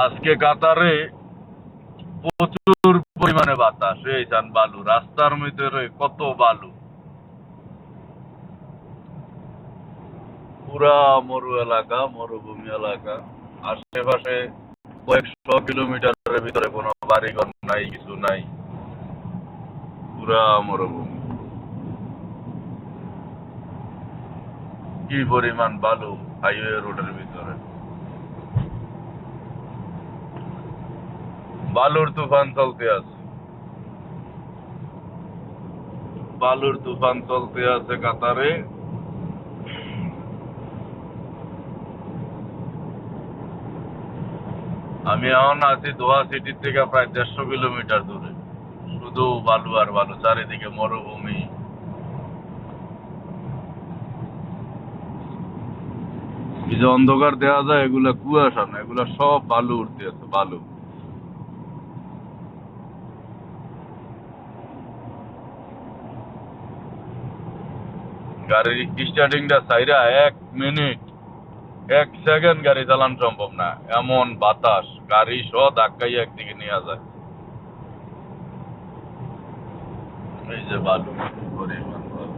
আজকে কাতারে প্রচুর পরিমাণে বাতাস, এই যান বালু রাস্তার ভিতরে, কত বালু, পুরা মরু এলাকা, মরুভূমি এলাকা। আশেপাশে কয়েকশো কিলোমিটারের ভিতরে কোনো বাড়িঘর নাই, কিছু নাই, পুরা মরুভূমি। কি পরিমাণ বালু হাইওয়ে রোডের ভিতরে, বালুর তুফান চলতে আছে, বালুর তুফান চলতে আছে কাতারে। আমি এখন আছি দোহা সিটি থেকে প্রায় 150 কিলোমিটার দূরে, শুধু বালু আর বালু, চারিদিকে মরুভূমি। এই যে অন্ধকার দেওয়া যায়, এগুলা কুয়াশা না, এগুলা সব বালু উঠতে আছে, বালু। গাড়ির স্টার্টিংটা চাইরা 1 মিনিট 1 সেকেন্ড গাড়ি চালানো সম্ভব না, এমন বাতাস, গাড়ি সহ ধাক্কাইয়া একদিকে নিয়ে যায়। এই যে বালু, পরিমাণ বালু।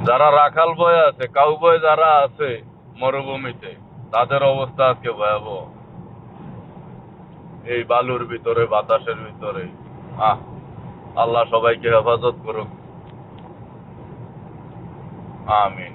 যারা রাখাল বয় আছে, কাউবয় যারা আছে মরুভূমিতে, তাদের অবস্থা আজকে ভয়াবহ, এই বালুর ভিতরে, বাতাসের ভিতরে। আহ, আল্লাহ সবাইকে হেফাজত করুক, আমিন।